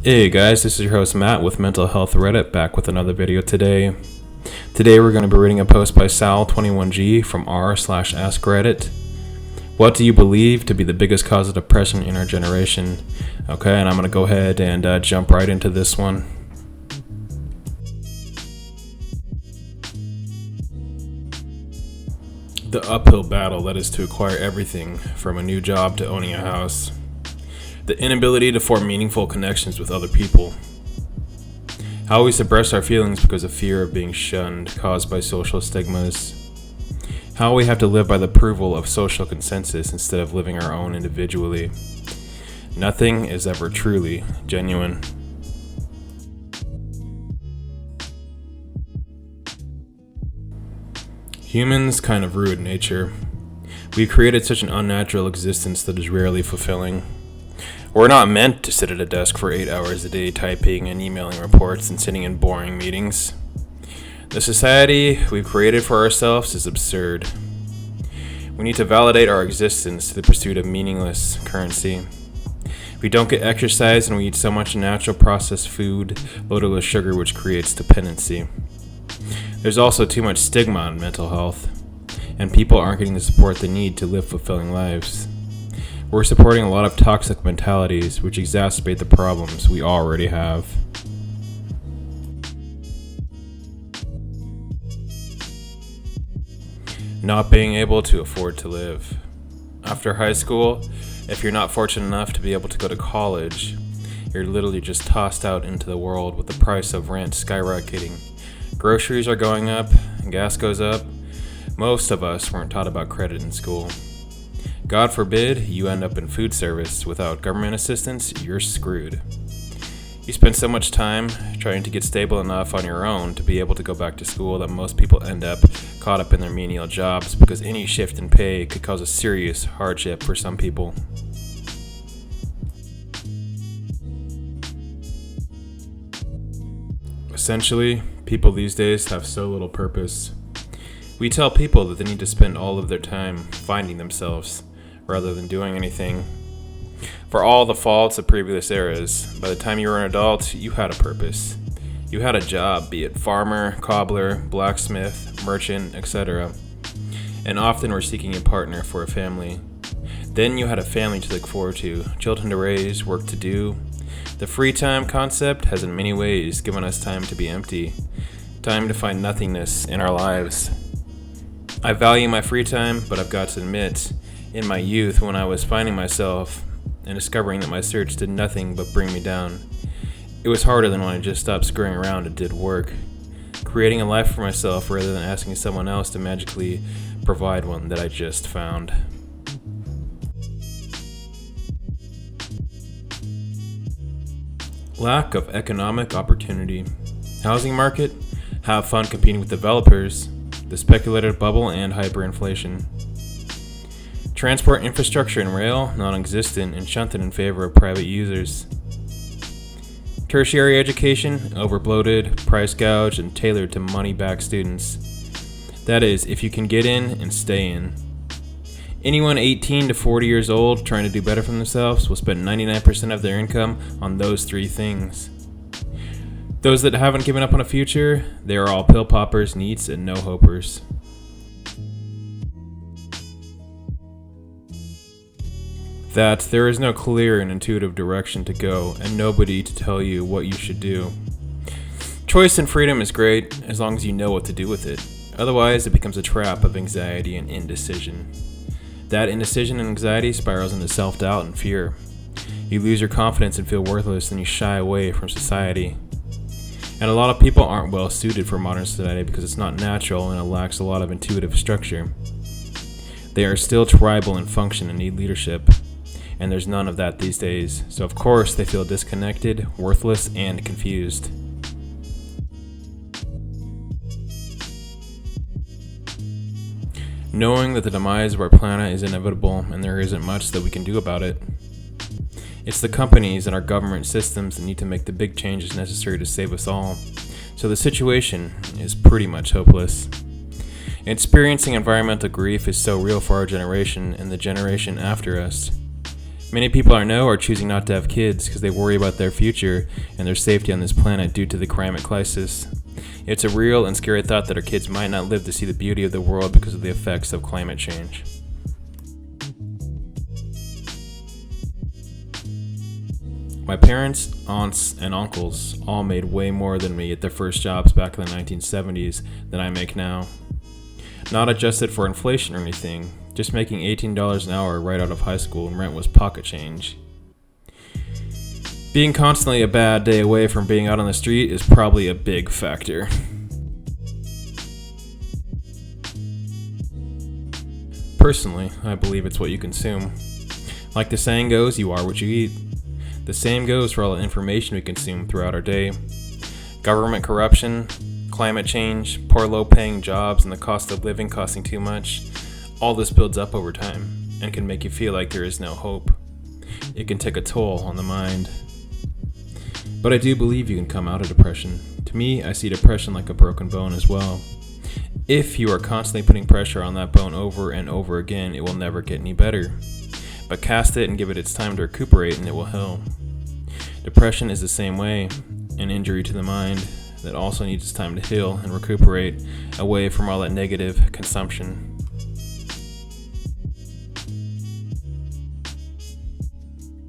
Hey guys, this is your host Matt with Mental Health Reddit, back with another video today. Today we're going to be reading a post by Sal21G from r/AskReddit. What do you believe to be the biggest cause of depression in our generation? Okay, and I'm going to go ahead and jump right into this one. The uphill battle that is to acquire everything from a new job to owning a house. The inability to form meaningful connections with other people. How we suppress our feelings because of fear of being shunned, caused by social stigmas. How we have to live by the approval of social consensus instead of living our own individually. Nothing is ever truly genuine. Humans kind of ruin nature. We've created such an unnatural existence that is rarely fulfilling. We're not meant to sit at a desk for 8 hours a day typing and emailing reports and sitting in boring meetings. The society we've created for ourselves is absurd. We need to validate our existence to the pursuit of meaningless currency. We don't get exercise and we eat so much natural processed food loaded with sugar, which creates dependency. There's also too much stigma on mental health, and people aren't getting the support they need to live fulfilling lives. We're supporting a lot of toxic mentalities which exacerbate the problems we already have. Not being able to afford to live. After high school, if you're not fortunate enough to be able to go to college, you're literally just tossed out into the world with the price of rent skyrocketing. Groceries are going up, gas goes up. Most of us weren't taught about credit in school. God forbid you end up in food service. Without government assistance, you're screwed. You spend so much time trying to get stable enough on your own to be able to go back to school that most people end up caught up in their menial jobs because any shift in pay could cause a serious hardship for some people. Essentially, people these days have so little purpose. We tell people that they need to spend all of their time finding themselves rather than doing anything. For all the faults of previous eras, by the time you were an adult, you had a purpose. You had a job, be it farmer, cobbler, blacksmith, merchant, etc. And often were seeking a partner for a family. Then you had a family to look forward to, children to raise, work to do. The free time concept has in many ways given us time to be empty, time to find nothingness in our lives. I value my free time, but I've got to admit, in my youth, when I was finding myself and discovering that my search did nothing but bring me down, it was harder than when I just stopped screwing around and did work, creating a life for myself rather than asking someone else to magically provide one that I just found. Lack of economic opportunity. Housing market, have fun competing with developers, the speculative bubble and hyperinflation. Transport infrastructure and rail, non-existent and shunted in favor of private users. Tertiary education, overbloated, price gouged, and tailored to money-back students. That is, if you can get in and stay in. Anyone 18 to 40 years old trying to do better for themselves will spend 99% of their income on those three things. Those that haven't given up on a future, they are all pill poppers, neats, and no-hopers. That there is no clear and intuitive direction to go and nobody to tell you what you should do. Choice and freedom is great as long as you know what to do with it. Otherwise, it becomes a trap of anxiety and indecision. That indecision and anxiety spirals into self-doubt and fear. You lose your confidence and feel worthless, and you shy away from society. And a lot of people aren't well suited for modern society because it's not natural and it lacks a lot of intuitive structure. They are still tribal in function and need leadership. And there's none of that these days, so of course they feel disconnected, worthless, and confused. Knowing that the demise of our planet is inevitable and there isn't much that we can do about it. It's the companies and our government systems that need to make the big changes necessary to save us all, so the situation is pretty much hopeless. Experiencing environmental grief is so real for our generation and the generation after us. Many people I know are choosing not to have kids because they worry about their future and their safety on this planet due to the climate crisis. It's a real and scary thought that our kids might not live to see the beauty of the world because of the effects of climate change. My parents, aunts, and uncles all made way more than me at their first jobs back in the 1970s than I make now. Not adjusted for inflation or anything, just making $18 an hour right out of high school and rent was pocket change. Being constantly a bad day away from being out on the street is probably a big factor. Personally, I believe it's what you consume. Like the saying goes, you are what you eat. The same goes for all the information we consume throughout our day. Government corruption, climate change, poor low-paying jobs, and the cost of living costing too much. All this builds up over time and can make you feel like there is no hope. It can take a toll on the mind. But I do believe you can come out of depression. To me, I see depression like a broken bone as well. If you are constantly putting pressure on that bone over and over again, it will never get any better. But cast it and give it its time to recuperate and it will heal. Depression is the same way, an injury to the mind that also needs its time to heal and recuperate away from all that negative consumption.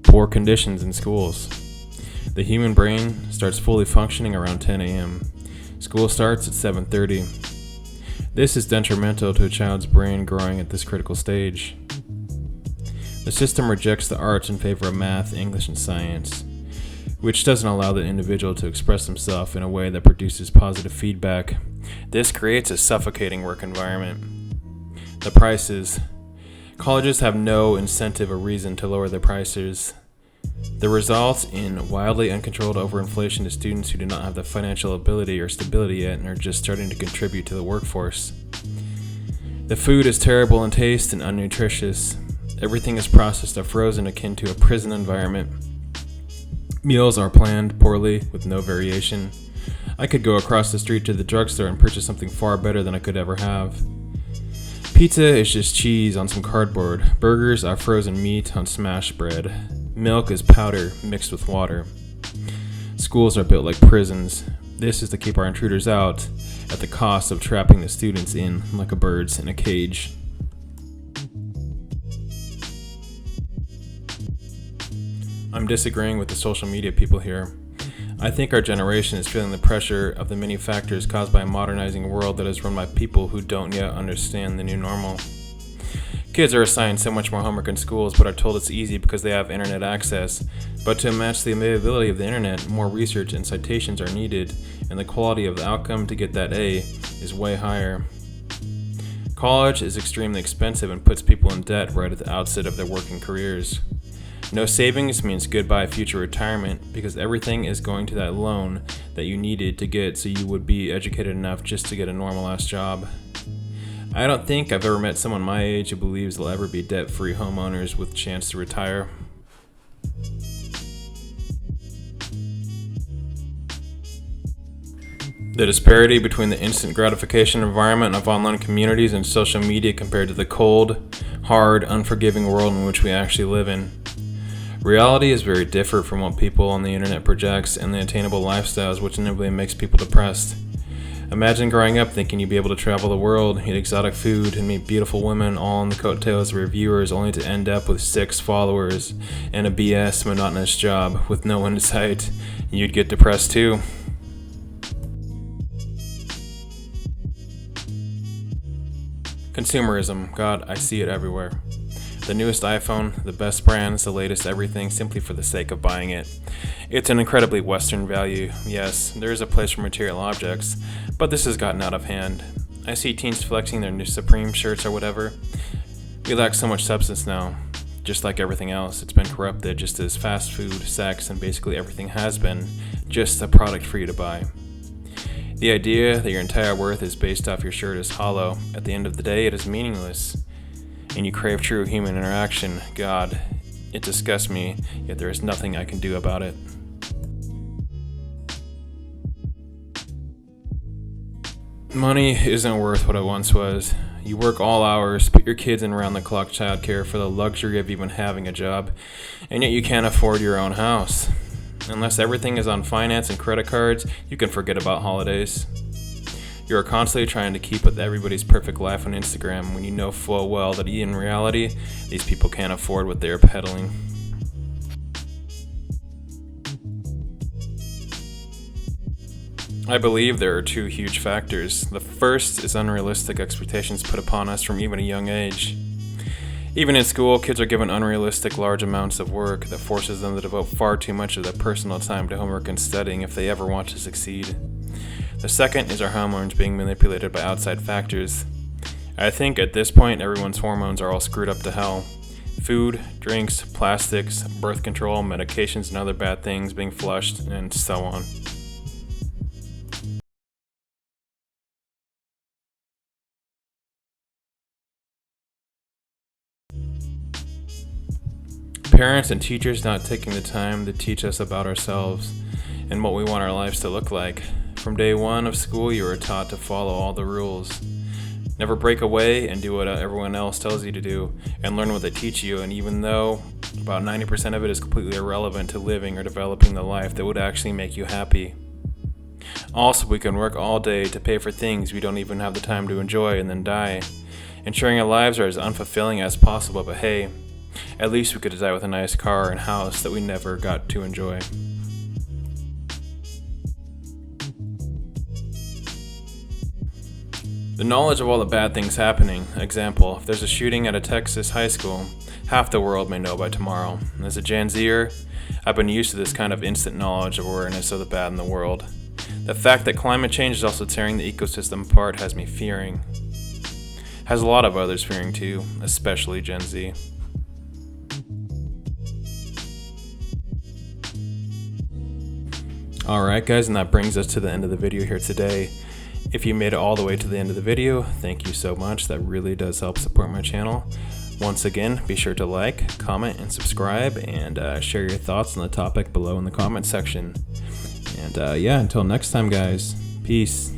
Poor conditions in schools. The human brain starts fully functioning around 10 a.m. School starts at 7:30. This is detrimental to a child's brain growing at this critical stage. The system rejects the arts in favor of math, English, and science, which doesn't allow the individual to express himself in a way that produces positive feedback. This creates a suffocating work environment. The prices. Colleges have no incentive or reason to lower their prices. The results in wildly uncontrolled overinflation to students who do not have the financial ability or stability yet and are just starting to contribute to the workforce. The food is terrible in taste and unnutritious. Everything is processed or frozen, akin to a prison environment. Meals are planned poorly with no variation. I could go across the street to the drugstore and purchase something far better than I could ever have. Pizza is just cheese on some cardboard. Burgers are frozen meat on smashed bread. Milk is powder mixed with water. Schools are built like prisons. This is to keep our intruders out at the cost of trapping the students in like a birds in a cage. I'm disagreeing with the social media people here. I think our generation is feeling the pressure of the many factors caused by a modernizing world that is run by people who don't yet understand the new normal. Kids are assigned so much more homework in schools, but are told it's easy because they have internet access. But to match the availability of the internet, more research and citations are needed, and the quality of the outcome to get that A is way higher. College is extremely expensive and puts people in debt right at the outset of their working careers. No savings means goodbye future retirement because everything is going to that loan that you needed to get so you would be educated enough just to get a normal-ass job. I don't think I've ever met someone my age who believes they'll ever be debt-free homeowners with a chance to retire. The disparity between the instant gratification environment of online communities and social media compared to the cold, hard, unforgiving world in which we actually live in. Reality is very different from what people on the internet projects and the attainable lifestyles which inevitably makes people depressed. Imagine growing up thinking you'd be able to travel the world, eat exotic food, and meet beautiful women all on the coattails of your viewers only to end up with 6 followers and a BS monotonous job with no end in sight. You'd get depressed too. Consumerism. God, I see it everywhere. The newest iPhone, the best brands, the latest everything simply for the sake of buying it. It's an incredibly Western value. Yes, there is a place for material objects, but this has gotten out of hand. I see teens flexing their new Supreme shirts or whatever. We lack so much substance now. Just like everything else, it's been corrupted just as fast food, sex, and basically everything has been just a product for you to buy. The idea that your entire worth is based off your shirt is hollow. At the end of the day, it is meaningless. And you crave true human interaction. God, it disgusts me, yet there is nothing I can do about it. Money isn't worth what it once was. You work all hours, put your kids in round-the-clock childcare for the luxury of even having a job, and yet you can't afford your own house. Unless everything is on finance and credit cards, you can forget about holidays. You are constantly trying to keep with everybody's perfect life on Instagram when you know full well that in reality, these people can't afford what they are peddling. I believe there are two huge factors. The first is unrealistic expectations put upon us from even a young age. Even in school, kids are given unrealistic large amounts of work that forces them to devote far too much of their personal time to homework and studying if they ever want to succeed. The second is our hormones being manipulated by outside factors. I think at this point everyone's hormones are all screwed up to hell. Food, drinks, plastics, birth control, medications, and other bad things being flushed, and so on. Parents and teachers not taking the time to teach us about ourselves and what we want our lives to look like. From day one of school, you are taught to follow all the rules. Never break away and do what everyone else tells you to do, and learn what they teach you, and even though about 90% of it is completely irrelevant to living or developing the life that would actually make you happy. Also, we can work all day to pay for things we don't even have the time to enjoy and then die, ensuring our lives are as unfulfilling as possible, but hey, at least we could die with a nice car and house that we never got to enjoy. The knowledge of all the bad things happening. Example, if there's a shooting at a Texas high school, half the world may know by tomorrow. As a Gen Zer, I've been used to this kind of instant knowledge of awareness of the bad in the world. The fact that climate change is also tearing the ecosystem apart has me fearing. Has a lot of others fearing too, especially Gen Z. Alright guys, and that brings us to the end of the video here today. If you made it all the way to the end of the video, thank you so much. That really does help support my channel. Once again, be sure to like, comment, and subscribe, and share your thoughts on the topic below in the comment section. And yeah, until next time guys, peace.